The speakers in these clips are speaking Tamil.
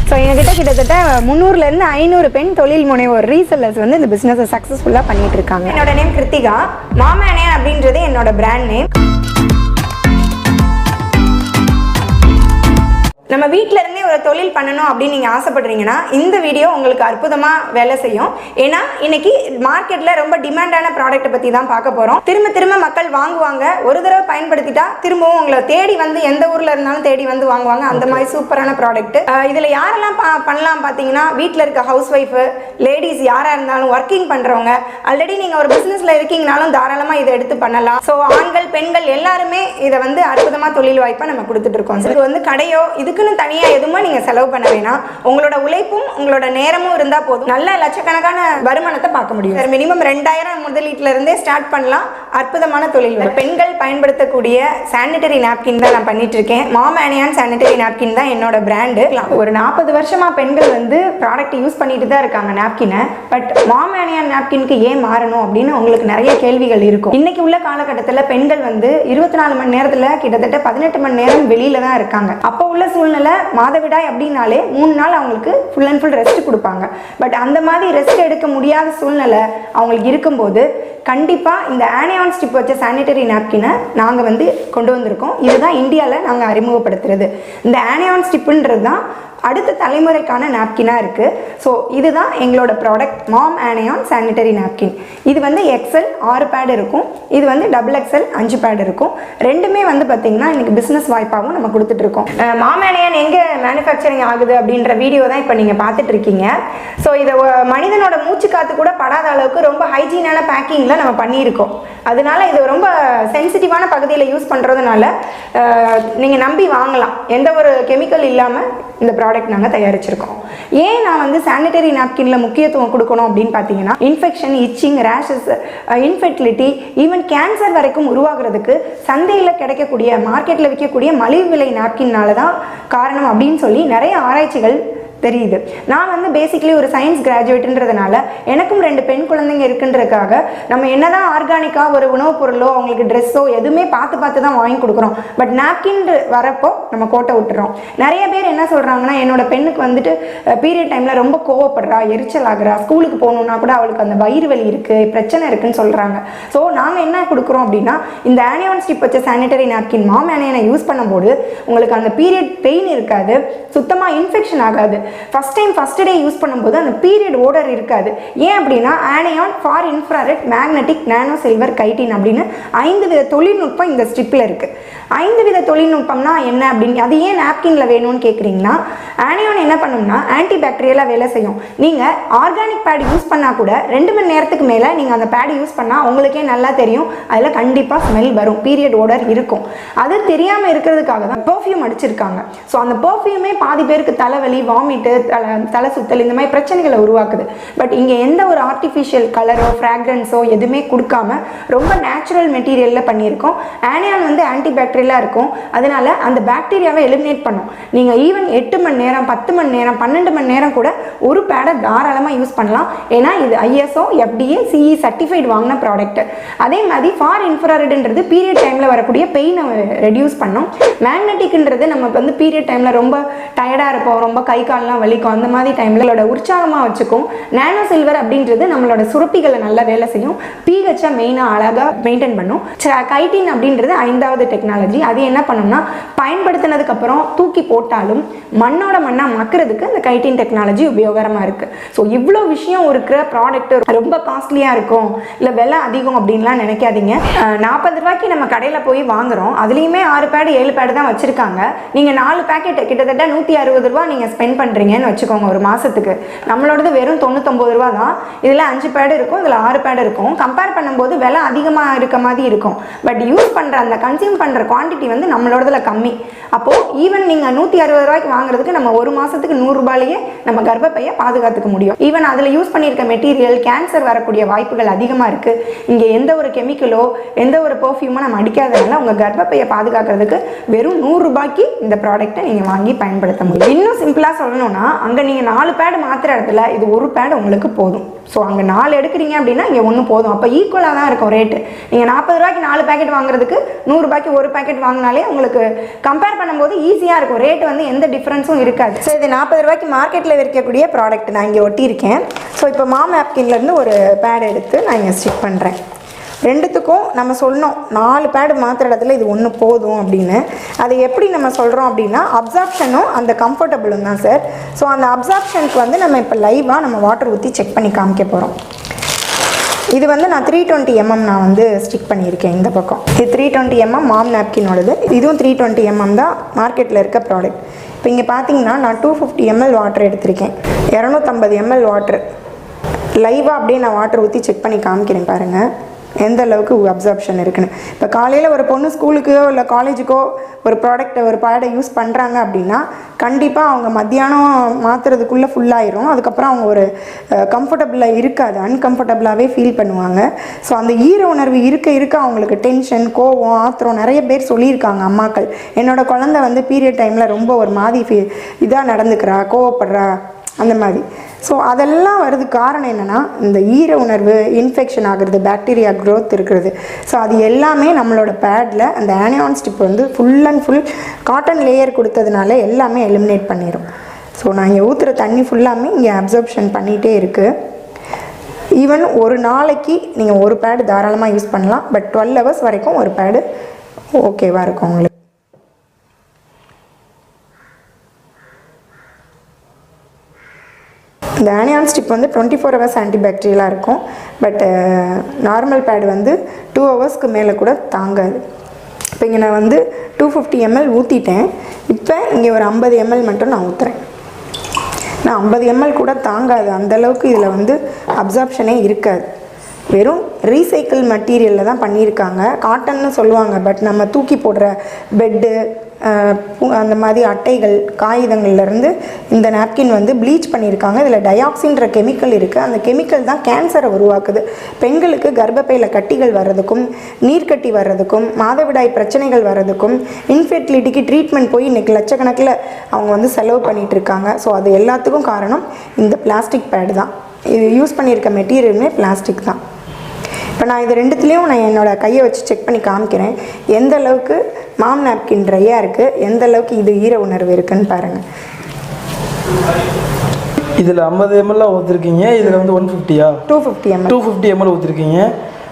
ஸோ எங்ககிட்ட கிட்டத்தட்ட 300லேருந்து 500 பெண் தொழில் முனைவோர் ரீசெல்லர்ஸ் வந்து இந்த பிஸ்னஸை சக்ஸஸ்ஃபுல்லாக பண்ணிட்டு இருக்காங்க. என்னோட name Kiruthika. Mom and Ayan அப்படின்றது என்னோட பிராண்ட் நேம். நம்ம வீட்டில இருந்தே ஒரு தொழில் பண்ணணும் அப்படின்னு நீங்கள் ஆசைப்படுறீங்கன்னா இந்த வீடியோ உங்களுக்கு அற்புதமாக வேலை செய்யும். ஏன்னா இன்னைக்கு மார்க்கெட்டில் ரொம்ப டிமாண்டான ப்ராடக்ட்டை பற்றி தான் பார்க்க போகிறோம். திரும்ப மக்கள் வாங்குவாங்க. ஒரு தடவை பயன்படுத்திட்டா திரும்பவும் உங்களை தேடி வந்து எந்த ஊரில் இருந்தாலும் தேடி வந்து வாங்குவாங்க. அந்த மாதிரி சூப்பரான ப்ராடக்ட். இதில் யாரெல்லாம் பண்ணலாம் பார்த்தீங்கன்னா, வீட்டில் இருக்க ஹவுஸ் ஒய்ஃபு, லேடிஸ் யாராக இருந்தாலும், ஒர்க்கிங் பண்ணுறவங்க, ஆல்ரெடி நீங்கள் ஒரு பிஸ்னஸில் இருக்கீங்கனாலும் தாராளமாக இதை எடுத்து பண்ணலாம். ஸோ ஆண்கள் பெண்கள் எல்லாருமே இதை வந்து அற்புதமாக தொழில் வாய்ப்பாக நம்ம கொடுத்துட்டு இருக்கோம். இது வந்து கடையோ இதுக்குன்னு தனியாக எதுவுமே நீங்கள் செலவு பண்ண வேணாம். உங்களோட உழைப்பும் உங்களோட நேரமும் இருந்தால் போதும், நல்ல லட்சக்கணக்கான வருமானத்தை பார்க்க முடியும். மினிமம் 2000 முதலீட்டில இருந்தே ஸ்டார்ட் பண்ணலாம். அற்புதமான தொழில். பெண்கள் பயன்படுத்தக்கூடிய சானிட்டரி நாப்கின் தான் நான் பண்ணிட்டு இருக்கேன். Mom and Ayan sanitary napkin தான் என்னோட பிராண்டு. ஒரு 40 வருஷமா பெண்கள் வந்து ப்ராடக்ட் யூஸ் பண்ணிட்டு தான் இருக்காங்க நாப்கினை. பட் மாம் அண்ட் ஆயன் நாப்கினுக்கு ஏன் மாறணும் அப்படின்னு உங்களுக்கு நிறைய கேள்விகள் இருக்கும். இன்னைக்கு உள்ள காலகட்டத்தில் பெண்கள் வந்து 24 மணி நேரத்தில் கிட்டத்தட்ட 18 மணி நேரம் வெளியில தான் இருக்காங்க. அப்போ உள்ள சூழ்நிலை மாதவிடாய் அப்படின்னாலே 3 நாள் அவங்களுக்கு ஃபுல் அண்ட் ஃபுல் ரெஸ்ட் கொடுப்பாங்க. பட் அந்த மாதிரி ரெஸ்ட் எடுக்க முடியாத சூழ்நிலை அவங்களுக்கு இருக்கும்போது கண்டிப்பாக இந்த ஆனியான் ஸ்டிப் வச்ச சானிட்டரி நாப்கினை நாங்கள் வந்து கொண்டு வந்திருக்கோம். இதுதான் இந்தியாவில் நாங்கள் அறிமுகப்படுத்துறது. இந்த ஆனியான் ஸ்டிப்புன்றது தான் அடுத்த தலைமுறைக்கான நாப்கினாக இருக்குது. ஸோ இதுதான் எங்களோட product, mom and Ayan sanitary napkin. இது வந்து எக்ஸல் 6 பேட் இருக்கும். இது வந்து டபுள் எக்ஸல் 5 பேட் இருக்கும். ரெண்டுமே வந்து பார்த்திங்கன்னா இன்றைக்கி பிஸ்னஸ் வாய்ப்பாகவும் நம்ம கொடுத்துட்ருக்கோம். மாம் அண்ட் ஆயன் எங்கே மேனுஃபேக்சரிங் ஆகுது அப்படின்ற வீடியோ தான் இப்போ நீங்கள் பார்த்துட்ருக்கீங்க. ஸோ இதை மனிதனோட மூச்சு காற்று கூட படாத அளவுக்கு ரொம்ப ஹைஜீனான பேக்கிங்கில் நம்ம பண்ணியிருக்கோம். அதனால இது ரொம்ப சென்சிட்டிவான பகுதியில் யூஸ் பண்ணுறதுனால நீங்கள் நம்பி வாங்கலாம். எந்த ஒரு கெமிக்கல் இல்லாமல் இந்த ப்ராடக்ட் நாங்கள் தயாரிச்சிருக்கோம். ஏன் நான் வந்து சானிட்டரி நாப்கின்ல முக்கியத்துவம் கொடுக்கணும் அப்படின்னு பார்த்தீங்கன்னா, infection, itching, rashes, infertility, even cancer வரைக்கும் உருவாகிறதுக்கு சந்தையில் கிடைக்கக்கூடிய, மார்க்கெட்டில் விற்கக்கூடிய மலிவு விலை நாப்கின்னால தான் காரணம் அப்படின்னு சொல்லி நிறைய ஆராய்ச்சிகள் தெரியுது. நான் வந்து பேசிக்கலி ஒரு சயின்ஸ் கிராஜுவேட்ன்றதுனால எனக்கும் 2 பெண் குழந்தைங்க இருக்குன்றதுக்காக நம்ம என்னதான் ஆர்கானிக்காக ஒரு உணவுப் பொருளோ அவங்களுக்கு ட்ரெஸ்ஸோ எதுவுமே பார்த்து தான் வாங்கி கொடுக்குறோம். பட் நாப்கின் வரப்போ நம்ம கோட்டை விட்டுறோம். நிறைய பேர் என்ன சொல்கிறாங்கன்னா, என்னோட பெண்ணுக்கு வந்துட்டு பீரியட் டைமில் ரொம்ப கோவப்படுறா, எரிச்சல் ஆகுறா, ஸ்கூலுக்கு போகணுன்னா கூட அவளுக்கு அந்த வயிறு வலி இருக்குது, பிரச்சனை இருக்குன்னு சொல்கிறாங்க. ஸோ நாங்கள் என்ன கொடுக்குறோம் அப்படின்னா, இந்த ஆனியான் ஸ்டிப் வச்ச சானிட்டரி நாப்கின் மாம் அண்ட் ஆயனை யூஸ் பண்ணும்போது உங்களுக்கு அந்த பீரியட் பெயின் இருக்காது, சுத்தமாக இன்ஃபெக்ஷன் ஆகாது. ஃபர்ஸ்ட் டே யூஸ் பண்ணும்போது அந்த பீரியட் ஓடர் இருக்காது. ஏன் அப்படின்னா, anion for infrared magnetic nano silver chitin அப்படின்னு 5 வித தொழில்நுட்பம் இந்த ஸ்ட்ரிப்பில் இருக்குது. 5 வித தொழில்நுட்பம்னா என்ன அப்படின்னு, அது ஏன் நாப்கின்ல வேணும்னு கேட்குறீங்கன்னா, ஆனியான் என்ன பண்ணும்னா ஆன்டி பாக்டீரியலாக வேலை செய்யும். நீங்கள் ஆர்கானிக் பேட் யூஸ் பண்ணால் கூட 2 மணி நேரத்துக்கு மேலே நீங்கள் அந்த பேட் யூஸ் பண்ணால் உங்களுக்கே நல்லா தெரியும், அதில் கண்டிப்பாக ஸ்மெல் வரும், பீரியட் ஓடர் இருக்கும். அது தெரியாமல் இருக்கிறதுக்காக தான் பெர்ஃப்யூம் அடிச்சிருக்காங்க. ஸோ அந்த பெர்ஃப்யூமே பாதி பேருக்கு தலைவலி, வாமிட், தலை சுத்தல், இந்த மாதிரி பிரச்சனைகளை உருவாக்குது. பட் இங்கே எந்த ஒரு ஆர்டிஃபிஷியல் கலரோ ஃப்ராக்ரன்ஸோ எதுவுமே கொடுக்காம ரொம்ப நேச்சுரல் மெட்டீரியலில் பண்ணியிருக்கோம். ஆனியான் வந்து ஆன்டி பாக்டீரியலாக இருக்கும். அதனால அந்த பாக்டீரியாவை எலிமினேட் பண்ணும். நீங்கள் ஈவன் 8 மணி நேரம், 10 மணி நேரம், 12 மணி நேரம் கூட ஒரு பேடை தாராளமாக யூஸ் பண்ணலாம். ஏன்னா இது ISO, FDA, CE சர்டிஃபைடு வாங்கின ப்ராடக்ட். அதே மாதிரி ஃபார் இன்ஃப்ராரெட்ன்றது பீரியட் டைமில் வரக்கூடிய பெயினை ரெடியூஸ் பண்ணும். மேக்னெட்டிக்ன்றது நம்ம வந்து பீரியட் டைமில் ரொம்ப டயர்டாக இருப்போம், ரொம்ப கை கால்லாம் வலிக்கும், அந்த மாதிரி டைம்ல உற்சாகமாக வச்சுக்கும். நானோ சில்வர் அப்படின்றது நம்மளோட சுரப்பிகளை நல்லா வேலை செய்யும். pH மெயினாக அழகாக மெயின்டைன் பண்ணும். கைட்டின் அப்படின்றது 5வது டெக்னாலஜி. அது என்ன பண்ணும்னா, பயன்படுத்தினதுக்கு அப்புறம் தூக்கி போட்டாலும் மண்ணோட மண்ணா மக்கிறதுக்கு இந்த கைட்டின் டெக்னாலஜி உபயோகரமாக இருக்குது. ஸோ இவ்வளோ விஷயம் இருக்கிற ப்ராடக்ட் ரொம்ப காஸ்ட்லியாக இருக்கும், இல்லை விலை அதிகம் அப்படின்லாம் நினைக்காதீங்க. 40 ரூபாய்க்கு நம்ம கடையில் போய் வாங்குறோம். அதுலேயுமே 6 பேடு 7 பேடு தான் வச்சுருக்காங்க. நீங்கள் 4 பேக்கெட் கிட்டத்தட்ட 160 ரூபா நீங்கள் ஸ்பெண்ட் பண்ணுறீங்கன்னு வச்சுக்கோங்க ஒரு மாதத்துக்கு. நம்மளோடது வெறும் 99 ரூபா தான். இதில் 5 பேடு இருக்கும், இதில் 6 பேடு இருக்கும். கம்பேர் பண்ணும்போது விலை அதிகமாக இருக்க மாதிரி இருக்கும். பட் யூஸ் பண்ணுற அந்த கன்சியூம் பண்ணுற குவான்டிட்டி வந்து நம்மளோடதுல கம்மி. அப்போது ஈவன் நீங்கள் 160 ரூபாய்க்கு வாங்குறதுக்கு நம்ம ஒரு மாதத்துக்கு 100 ரூபாயிலேயே நம்ம கர்ப்பப்பையை பாதுகாத்துக்க முடியும். ஈவன் அதில் யூஸ் பண்ணியிருக்க மெட்டீரியல் கேன்சர் வரக்கூடிய வாய்ப்புகள் அதிகமாக இருக்குது. இங்கே எந்த ஒரு கெமிக்கலோ எந்த ஒரு பெர்ஃப்யூமோ நம்ம அடிக்காததுனால உங்கள் கர்ப்பப்பையை பாதுகாக்கிறதுக்கு வெறும் 100 ரூபாய்க்கு இந்த ப்ராடக்ட்டை நீங்கள் வாங்கி பயன்படுத்த முடியும். இன்னும் சிம்பிளாக சொல்லணும்னா, அங்கே நீங்கள் 4 பேடு மாத்திர இடத்துல இது 1 பேடு உங்களுக்கு போதும். ஸோ அங்கே 4 எடுக்கிறீங்க அப்படின்னா இங்கே 1 போதும். அப்போ ஈக்குவலாக தான் இருக்கும் ரேட்டு. நீங்கள் 40 ரூபாய்க்கு 4 பேக்கெட் வாங்குறதுக்கு 100 ரூபாய்க்கு 1 பேக்கெட் வாங்கினாலே உங்களுக்கு கம்பேர் பண்ணும்போது ஈஸியாக இருக்கும். ரேட்டு வந்து எந்த டிஃப்ரென்ஸும் இருக்காது. ஸோ இது 40 ரூபாய்க்கு மார்க்கெட்டில் விற்கக்கூடிய ப்ராடக்ட் நான் இங்கே ஒட்டியிருக்கேன். ஸோ இப்போ மாம் நாப்கின்லேருந்து ஒரு பேட் எடுத்து நான் இங்கே ஸ்டிக் பண்ணுறேன். ரெண்டுத்துக்கும் நம்ம சொன்னோம் 4 பேடு மாற்றுற இடத்துல இது 1 போதும் அப்படின்னு. அது எப்படி நம்ம சொல்கிறோம் அப்படின்னா அப்சார்ப்ஷனும் அந்த கம்ஃபர்டபுளும் தான் சார். ஸோ அந்த அப்சார்ப்ஷனுக்கு வந்து நம்ம இப்போ லைவாக நம்ம வாட்டர் ஊற்றி செக் பண்ணி காமிக்க போகிறோம். இது வந்து நான் 320 mm நான் வந்து ஸ்டிக் பண்ணியிருக்கேன் இந்த பக்கம். இது 320 mm மாம் நாப்கினோடது. இதுவும் 320 mm தான் மார்க்கெட்டில் இருக்க ப்ராடக்ட். இப்போ இங்கே பார்த்தீங்கன்னா நான் 250 ml வாட்டர் எடுத்திருக்கேன். 250 ml வாட்டர் லைவாக அப்படியே நான் வாட்டர் ஊற்றி செக் பண்ணி காமிக்கிறேன் பாருங்கள் எந்த அளவுக்கு அப்சார்ப்ஷன் இருக்குன்னு. இப்போ காலையில் ஒரு பொண்ணு ஸ்கூலுக்கோ இல்லை காலேஜுக்கோ ஒரு ப்ராடக்ட்டை ஒரு பேடை யூஸ் பண்ணுறாங்க அப்படின்னா கண்டிப்பாக அவங்க மத்தியானம் மாற்றுறதுக்குள்ளே ஃபுல்லாயிரும். அதுக்கப்புறம் அவங்க ஒரு கம்ஃபர்டபுளாக இருக்காது, அன்கம்ஃபர்டபுளாகவே ஃபீல் பண்ணுவாங்க. ஸோ அந்த ஈர உணர்வு இருக்க அவங்களுக்கு டென்ஷன், கோவம், ஆத்திரம் நிறைய பேர் சொல்லியிருக்காங்க அம்மாக்கள். என்னோடய குழந்தை வந்து பீரியட் டைமில் ரொம்ப ஒரு மாதிரி இதாக நடந்துக்கிறா, கோவப்படுறா அந்த மாதிரி. ஸோ அதெல்லாம் வருது காரணம் என்னென்னா இந்த ஈர உணர்வு, இன்ஃபெக்ஷன் ஆகுறது, பாக்டீரியா க்ரோத் இருக்கிறது. ஸோ அது எல்லாமே நம்மளோட பேடில் அந்த ஆனியான் ஸ்டிப் வந்து full and full cotton layer கொடுத்ததுனால எல்லாமே எலிமினேட் பண்ணிடும். ஸோ நான் இங்கே ஊற்றுற தண்ணி ஃபுல்லாமே இங்கே அப்சர்ப்ஷன் பண்ணிகிட்டே இருக்குது. ஈவன் ஒரு நாளைக்கு நீங்கள் ஒரு பேடு தாராளமாக யூஸ் பண்ணலாம். பட் 12 hours வரைக்கும் ஒரு பேடு ஓகேவாக இருக்கும் உங்களுக்கு. இந்த ஆனியான் ஸ்டிப் வந்து 24 hours ஆன்டிபாக்டீரியலாக இருக்கும். பட் நார்மல் பேடு வந்து 2 hours மேலே கூட தாங்காது. இப்போ இங்கே நான் வந்து 250 ml ஊற்றிட்டேன். இப்போ இங்கே ஒரு 50 ml மட்டும் நான் ஊற்றுறேன். நான் 50 ml கூட தாங்காது, அந்தளவுக்கு இதில் வந்து அப்சார்ப்ஷனே இருக்காது. வெறும் ரீசைக்கிள் மெட்டீரியலில் தான் பண்ணியிருக்காங்க. காட்டன்னு சொல்லுவாங்க, பட் நம்ம தூக்கி போடுற பெட்டு அந்த மாதிரி அட்டைகள், காகிதங்கள்லேருந்து இந்த நாப்கின் வந்து ப்ளீச் பண்ணியிருக்காங்க. இதில் டயாக்சின்ற கெமிக்கல் இருக்குது. அந்த கெமிக்கல் தான் கேன்சரை உருவாக்குது. பெண்களுக்கு கர்ப்பப்பையில் கட்டிகள் வர்றதுக்கும், நீர்க்கட்டி வர்றதுக்கும், மாதவிடாய் பிரச்சனைகள் வர்றதுக்கும், இன்ஃபெர்டிலிட்டிக்கு ட்ரீட்மெண்ட் போய் இன்றைக்கி லட்சக்கணக்கில் அவங்க வந்து செலவு பண்ணிகிட்டு இருக்காங்க. ஸோ அது எல்லாத்துக்கும் காரணம் இந்த பிளாஸ்டிக் பேடு தான். இது யூஸ் பண்ணியிருக்க மெட்டீரியலுமே பிளாஸ்டிக் தான். இப்போ நான் இது ரெண்டுத்துலேயும் நான் என்னோடய கையை வச்சு செக் பண்ணி காமிக்கிறேன் எந்த அளவுக்கு மாம் நாப்கின் ட்ரையாக இருக்குது, எந்த அளவுக்கு இது ஈர உணர்வு இருக்குன்னு பாருங்கள். இதில் 50 ml ஊற்றிருக்கீங்க, இதில் வந்து 250 ml ஊற்றிருக்கீங்க.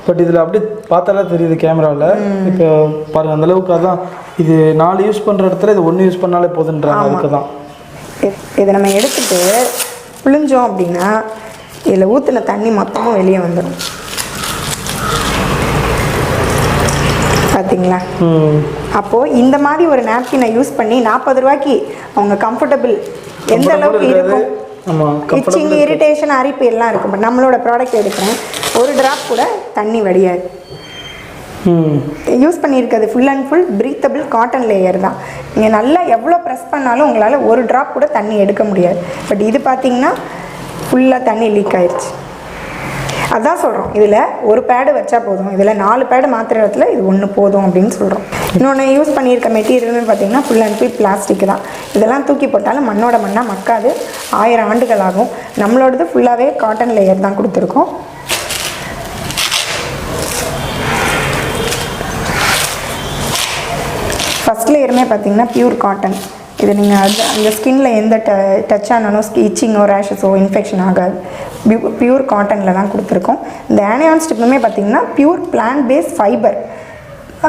பட் இதில் அப்படியே பார்த்தாலே தெரியுது கேமராவில். இப்போ பாருங்கள் அந்தளவுக்கு. அதான் இது 4 யூஸ் பண்ணுற இடத்துல இது 1 யூஸ் பண்ணாலே போதுன்றாங்க. அதுக்கு தான் இதை நம்ம எடுத்துகிட்டு புழிஞ்சோம் அப்படின்னா இதில் ஊற்றின தண்ணி மொத்தமும் வெளியே வந்துடும். பார்த்தீங்களா? அப்போது இந்த மாதிரி ஒரு நாப்கினை யூஸ் பண்ணி 40 ரூபாய்க்கு அவங்க கம்ஃபர்டபுள் எந்த அளவுக்கு இருக்கும். இச்சிங், இரிட்டேஷன், அரிப்பு எல்லாம் இருக்கும். பட் நம்மளோட ப்ராடக்ட் எடுக்கிறேன், ஒரு ட்ராப் கூட தண்ணி வடியாது. யூஸ் பண்ணியிருக்கிறது full and full breathable cotton layer தான். நீங்கள் நல்லா எவ்வளோ ப்ரெஸ் பண்ணாலும் உங்களால் ஒரு ட்ராப் கூட தண்ணி எடுக்க முடியாது. பட் இது பார்த்தீங்கன்னா ஃபுல்லாக தண்ணி லீக் ஆயிடுச்சு. அதான் சொல்கிறோம், இதில் ஒரு பேடு வச்சா போதும், இதில் 4 பேடு மாத்திர இடத்துல இது 1 போதும் அப்படின்னு சொல்கிறோம். இன்னொன்று யூஸ் பண்ணியிருக்க மெட்டீரியல்னு பார்த்தீங்கன்னா ஃபுல் அண்ட் ஃபுல் பிளாஸ்டிக் தான். இதெல்லாம் தூக்கி போட்டாலும் மண்ணோட மண்ணாக மக்காது, 1000 ஆண்டுகள் ஆகும். நம்மளோடது ஃபுல்லாகவே காட்டன் லேயர் தான் கொடுத்துருக்கோம். ஃபஸ்ட் லேயருமே பார்த்தீங்கன்னா பியூர் காட்டன். இது நீங்கள் அந்த ஸ்கின்னில் எந்த டச் ஆனாலும் இச்சிங்கோ, ரேஷஸோ, இன்ஃபெக்ஷன் ஆகாது. பியூர் காட்டனில் தான் கொடுத்துருக்கோம். இந்த ஆனியான் ஸ்டிப்புமே பார்த்திங்கன்னா பியூர் பிளான்ட் பேஸ்ட் ஃபைபர்,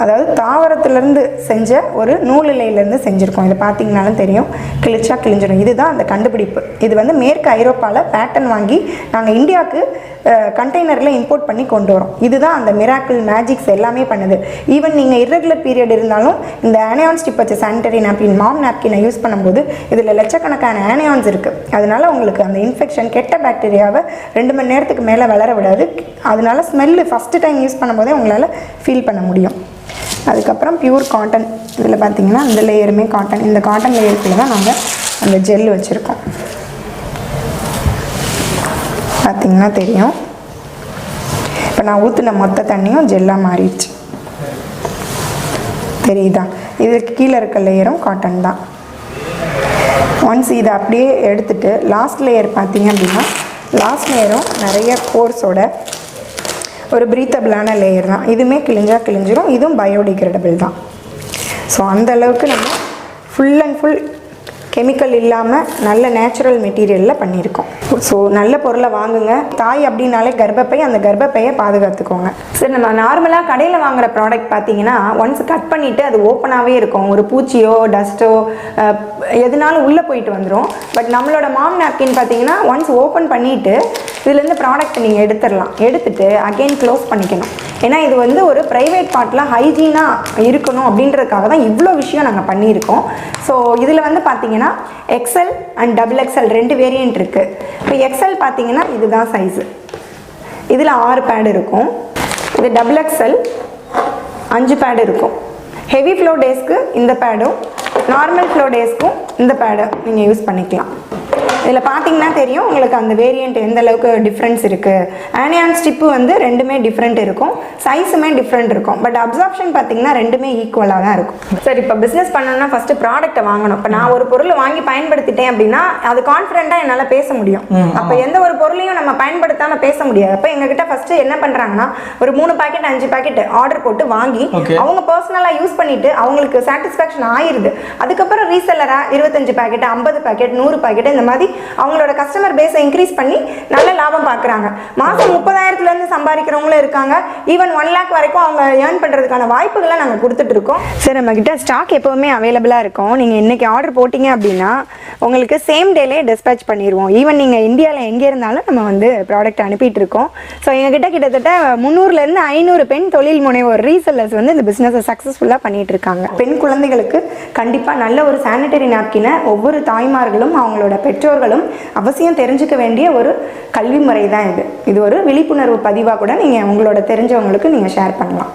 அதாவது தாவரத்துலேருந்து செஞ்ச ஒரு நூலிலையிலேருந்து செஞ்சுருக்கோம். இதை பார்த்திங்கனாலும் தெரியும், கிழிச்சா கிழிஞ்சிடும். இதுதான் அந்த கண்டுபிடிப்பு. இது வந்து மேற்கு ஐரோப்பாவில் பேட்டன் வாங்கி நாங்கள் இந்தியாவுக்கு கண்டெய்னரில் இம்போர்ட் பண்ணி கொண்டு வரோம். இதுதான் அந்த மிராக்கிள் மேஜிக்ஸ் எல்லாமே பண்ணுது. ஈவன் நீங்கள் இர்ரெகுலர் பீரியட் இருந்தாலும் இந்த ஆனியான் ஸ்டிப் வச்ச சானிடரி நாப்கின், மாம் நாப்கினை யூஸ் பண்ணும்போது இதில் லட்சக்கணக்கான ஆனியான்ஸ் இருக்குது. அதனால உங்களுக்கு அந்த இன்ஃபெக்ஷன், கெட்ட பாக்டீரியாவை 2 மணி நேரத்துக்கு மேலே வளர விடாது. அதனால ஸ்மெல்லு ஃபஸ்ட்டு டைம் யூஸ் பண்ணும்போதே உங்களால் ஃபீல் பண்ண முடியும். அதுக்கப்புறம் பியூர் காட்டன். இதில் பார்த்தீங்கன்னா இந்த லேயருமே காட்டன். இந்த காட்டன் லேயருக்குள்ள தான் நாங்கள் அந்த ஜெல் வச்சுருக்கோம். பார்த்திங்கன்னா தெரியும். இப்போ நான் ஊற்றின மொத்த தண்ணியும் ஜெல்லாக மாறிடுச்சு, தெரியுதா? இதுக்கு கீழே இருக்க லேயரும் காட்டன் தான். ஒன்ஸ் இதை அப்படியே எடுத்துகிட்டு லாஸ்ட் லேயர் பார்த்திங்க அப்படின்னா லாஸ்ட் லேயரும் நிறைய கோர்ஸோட ஒரு ப்ரீத்தபிளான லேயர் தான். இதுவுமே கிழிஞ்சிரும். இதுவும் பயோடிகிரேடபிள் தான். ஸோ அந்தளவுக்கு நம்ம ஃபுல் அண்ட் ஃபுல் கெமிக்கல் இல்லாமல் நல்ல நேச்சுரல் மெட்டீரியலில் பண்ணியிருக்கோம். ஸோ நல்ல பொருளை வாங்குங்க. தாய் அப்படின்னாலே கர்ப்பப்பை, அந்த கர்ப்பப்பையை பாதுகாத்துக்கோங்க. சரி, நம்ம நார்மலாக கடையில் வாங்குகிற ப்ராடக்ட் பார்த்தீங்கன்னா ஒன்ஸ் கட் பண்ணிவிட்டு அது ஓப்பனாகவே இருக்கும். ஒரு பூச்சியோ டஸ்ட்டோ எதுனாலும் உள்ளே போயிட்டு வந்துடும். பட் நம்மளோட மாம் நாப்கின் பார்த்தீங்கன்னா ஒன்ஸ் ஓப்பன் பண்ணிவிட்டு இதுலேருந்து ப்ராடக்ட் நீங்கள் எடுத்துடலாம். எடுத்துகிட்டு அகெயின் க்ளோஸ் பண்ணிக்கணும். ஏன்னா இது வந்து ஒரு ப்ரைவேட் பார்ட்டில் ஹைஜீனாக இருக்கணும் அப்படின்றதுக்காக தான் இவ்வளோ விஷயம் நாங்கள் பண்ணியிருக்கோம். ஸோ இதில் வந்து பார்த்தீங்கன்னா எக்ஸல் அண்ட் XXL 2 வேரியண்ட் இருக்குது. இப்போ எக்ஸல் பார்த்தீங்கன்னா இதுதான் சைஸு. இதில் 6 பேடு இருக்கும். இது XXL 5 பேடு இருக்கும். ஹெவி ஃப்ளோ டேஸ்க்கு இந்த பேடும், நார்மல் ஃப்ளோ டேஸ்க்கும் இந்த பேடை நீங்கள் யூஸ் பண்ணிக்கலாம். இதில் பார்த்தீங்கன்னா தெரியும் உங்களுக்கு அந்த வேரியண்ட் எந்த அளவுக்கு டிஃப்ரென்ஸ் இருக்குது. ஆனியான் ஸ்டிப்பு வந்து ரெண்டுமே டிஃப்ரெண்ட் இருக்கும், சைஸுமே டிஃப்ரெண்ட் இருக்கும். பட் அப்சார்ப்ஷன் பார்த்தீங்கன்னா ரெண்டுமே ஈக்குவலாக தான் இருக்கும். சரி, இப்போ பிஸ்னஸ் பண்ணணும்னா ஃபஸ்ட்டு ப்ராடக்ட்டை வாங்கணும். இப்போ நான் ஒரு பொருளை வாங்கி பயன்படுத்திட்டேன் அப்படின்னா அது கான்ஃபிடென்ட்டாக என்னால் பேச முடியும். அப்போ எந்த ஒரு பொருளையும் நம்ம பயன்படுத்தாமல் பேச முடியாது. அப்போ எங்ககிட்ட ஃபஸ்ட்டு என்ன பண்ணுறாங்கன்னா ஒரு 3 பாக்கெட் 5 பாக்கெட் ஆர்டர் போட்டு வாங்கி அவங்க பர்சனலாக யூஸ் பண்ணிவிட்டு அவங்களுக்கு சாட்டிஸ்ஃபேக்ஷன் ஆயிடுது. அதுக்கப்புறம் ரீசெல்லராக 25 பாக்கெட் 50 பாக்கெட் 100 பாக்கெட் இந்த மாதிரி அவங்களோட கஸ்டமர் பேஸை இன்க்ரீஸ் பண்ணி நல்ல லாபம் பார்க்குறாங்க. மாதம் 30,000 சம்பாதிக்கிறவங்களும் இருக்காங்க. ஈவன் 1 lakh வரைக்கும் அவங்க ஏர்ன் பண்ணுறதுக்கான வாய்ப்புகளை நாங்கள் கொடுத்துட்டு இருக்கோம். சரி, நம்மக்கிட்ட ஸ்டாக் எப்போவுமே அவைலபிளாக இருக்கும். நீங்கள் இன்றைக்கி ஆர்டர் போட்டிங்க அப்படின்னா உங்களுக்கு சேம் டேலே டிஸ்பேச் பண்ணிடுவோம். ஈவன் நீங்கள் இந்தியாவில் எங்கே இருந்தாலும் நம்ம வந்து ப்ராடக்ட் அனுப்பிட்டு இருக்கோம். ஸோ எங்ககிட்ட கிட்டத்தட்ட 300 to 500 பெண் தொழில் முனைவோர் ரீசெல்லர்ஸ் வந்து இந்த பிஸ்னஸை சக்ஸஸ்ஃபுல்லாக பண்ணிட்டு இருக்காங்க. பெண் குழந்தைகளுக்கு கண்டிப்பாக நல்ல ஒரு சானிட்டரி நாப்கினை ஒவ்வொரு தாய்மார்களும் அவங்களோட பெற்றோர்களும் அவசியம் தெரிஞ்சுக்க வேண்டிய ஒரு கல்வி முறை தான் இது. இது ஒரு விழிப்புணர்வு பதிவாக கூட நீங்கள் உங்களோட தெரிஞ்சவங்களுக்கு நீங்கள் ஷேர் பண்ணலாம்.